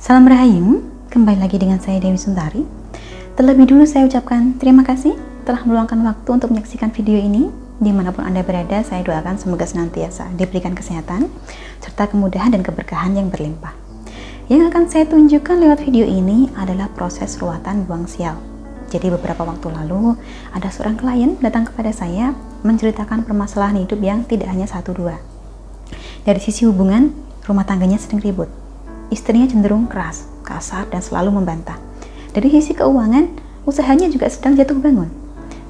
Salam Rahayu, kembali lagi dengan saya Dewi Suntari. Terlebih dulu saya ucapkan terima kasih telah meluangkan waktu untuk menyaksikan video ini. Dimanapun Anda berada, saya doakan semoga senantiasa diberikan kesehatan, serta kemudahan dan keberkahan yang berlimpah. Yang akan saya tunjukkan lewat video ini adalah proses ruatan buang sial. Jadi beberapa waktu lalu, ada seorang klien datang kepada saya menceritakan permasalahan hidup yang tidak hanya satu dua. Dari sisi hubungan, rumah tangganya sering ribut. Istrinya cenderung keras, kasar, dan selalu membantah. Dari sisi keuangan, usahanya juga sedang jatuh bangun.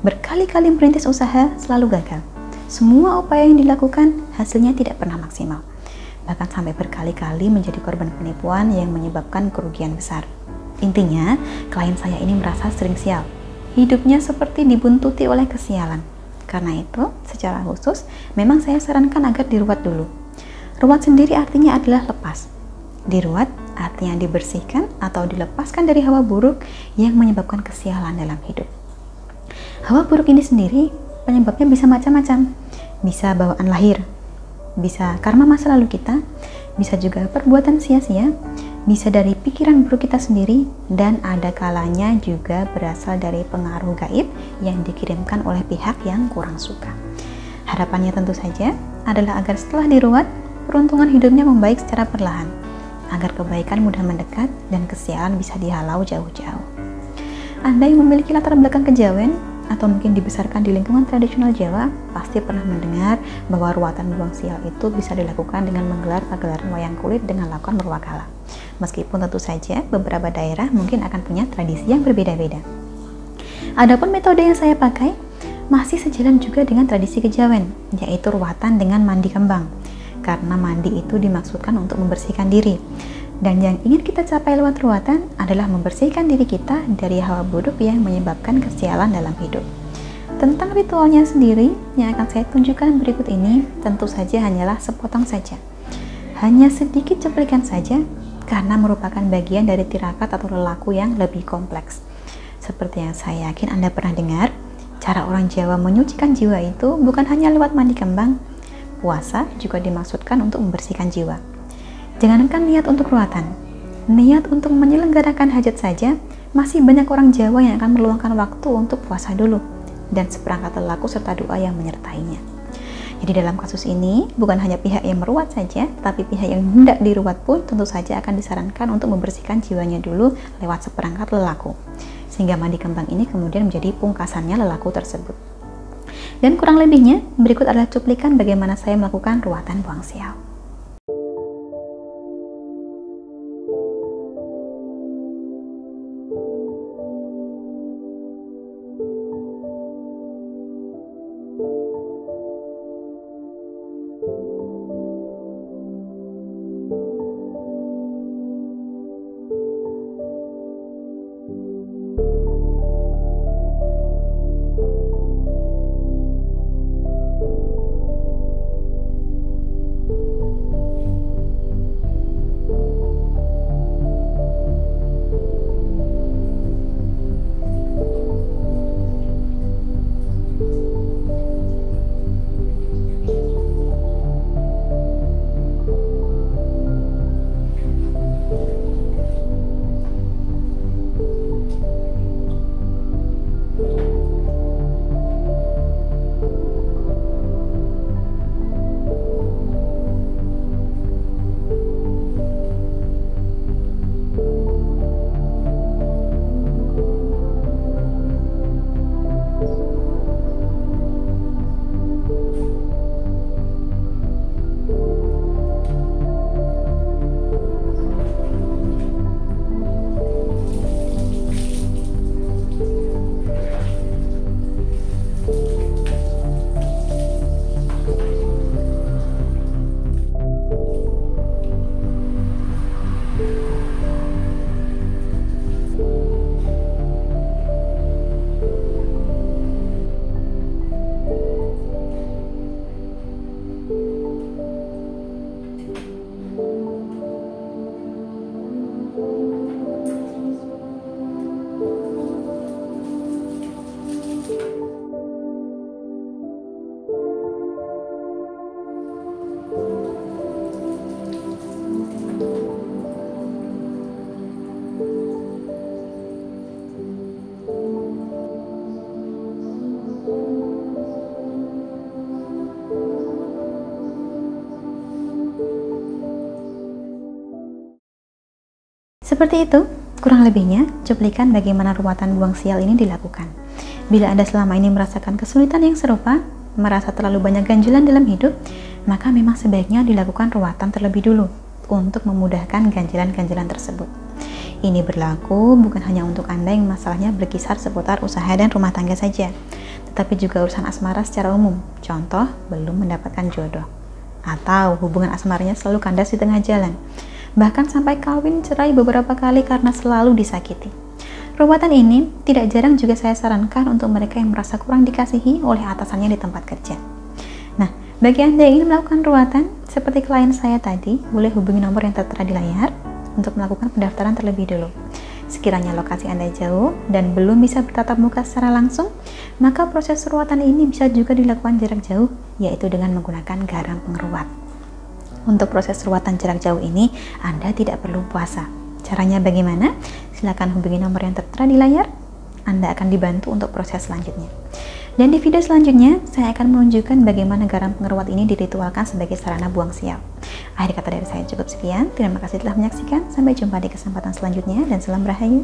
Berkali-kali merintis usaha, selalu gagal. Semua upaya yang dilakukan, hasilnya tidak pernah maksimal. Bahkan sampai berkali-kali menjadi korban penipuan yang menyebabkan kerugian besar. Intinya, klien saya ini merasa sering sial. Hidupnya seperti dibuntuti oleh kesialan. Karena itu, secara khusus, memang saya sarankan agar diruat dulu. Ruat sendiri artinya adalah lepas. Diruat artinya dibersihkan atau dilepaskan dari hawa buruk yang menyebabkan kesialan dalam hidup. Hawa buruk ini sendiri penyebabnya bisa macam-macam. Bisa bawaan lahir, bisa karma masa lalu kita, bisa juga perbuatan sia-sia, bisa dari pikiran buruk kita sendiri, dan ada kalanya juga berasal dari pengaruh gaib yang dikirimkan oleh pihak yang kurang suka. Harapannya tentu saja adalah agar setelah diruat, peruntungan hidupnya membaik secara perlahan, agar kebaikan mudah mendekat dan kesialan bisa dihalau jauh-jauh. Anda yang memiliki latar belakang kejawen atau mungkin dibesarkan di lingkungan tradisional Jawa pasti pernah mendengar bahwa ruatan buang sial itu bisa dilakukan dengan menggelar pagelaran wayang kulit dengan lakon berwakala. Meskipun tentu saja beberapa daerah mungkin akan punya tradisi yang berbeda-beda. Adapun metode yang saya pakai masih sejalan juga dengan tradisi kejawen, yaitu ruatan dengan mandi kembang. Karena mandi itu dimaksudkan untuk membersihkan diri. Dan yang ingin kita capai lewat ruatan adalah membersihkan diri kita dari hawa buruk yang menyebabkan kesialan dalam hidup. Tentang ritualnya sendiri yang akan saya tunjukkan berikut ini tentu saja hanyalah sepotong saja. Hanya sedikit cuplikan saja karena merupakan bagian dari tirakat atau lelaku yang lebih kompleks. Seperti yang saya yakin Anda pernah dengar, cara orang Jawa menyucikan jiwa itu bukan hanya lewat mandi kembang. Puasa juga dimaksudkan untuk membersihkan jiwa. Jangankan niat untuk ruatan, niat untuk menyelenggarakan hajat saja, masih banyak orang Jawa yang akan meluangkan waktu untuk puasa dulu, dan seperangkat lelaku serta doa yang menyertainya. Jadi dalam kasus ini, bukan hanya pihak yang meruat saja, tapi pihak yang hendak diruat pun tentu saja akan disarankan untuk membersihkan jiwanya dulu lewat seperangkat lelaku. Sehingga mandi kembang ini kemudian menjadi pungkasannya lelaku tersebut. Dan kurang lebihnya, berikut adalah cuplikan bagaimana saya melakukan ruatan buang sial. Seperti itu, kurang lebihnya cuplikan bagaimana ruwatan buang sial ini dilakukan. Bila Anda selama ini merasakan kesulitan yang serupa, merasa terlalu banyak ganjilan dalam hidup, maka memang sebaiknya dilakukan ruwatan terlebih dulu untuk memudahkan ganjilan-ganjilan tersebut. Ini berlaku bukan hanya untuk Anda yang masalahnya berkisar seputar usaha dan rumah tangga saja, tetapi juga urusan asmara secara umum. Contoh, belum mendapatkan jodoh, atau hubungan asmaranya selalu kandas di tengah jalan, bahkan sampai kawin cerai beberapa kali karena selalu disakiti. Ruwatan ini tidak jarang juga saya sarankan untuk mereka yang merasa kurang dikasihi oleh atasannya di tempat kerja. Nah, bagi Anda yang ingin melakukan ruwatan, seperti klien saya tadi, boleh hubungi nomor yang tertera di layar untuk melakukan pendaftaran terlebih dulu. Sekiranya lokasi Anda jauh dan belum bisa bertatap muka secara langsung, maka proses ruwatan ini bisa juga dilakukan jarak jauh, yaitu dengan menggunakan garam pengeruat. Untuk proses ruwatan jarak jauh ini, Anda tidak perlu puasa. Caranya bagaimana? Silakan hubungi nomor yang tertera di layar. Anda akan dibantu untuk proses selanjutnya. Dan di video selanjutnya, saya akan menunjukkan bagaimana garam pengeruat ini diritualkan sebagai sarana buang sial. Akhir kata dari saya cukup sekian. Terima kasih telah menyaksikan. Sampai jumpa di kesempatan selanjutnya dan salam rahayu.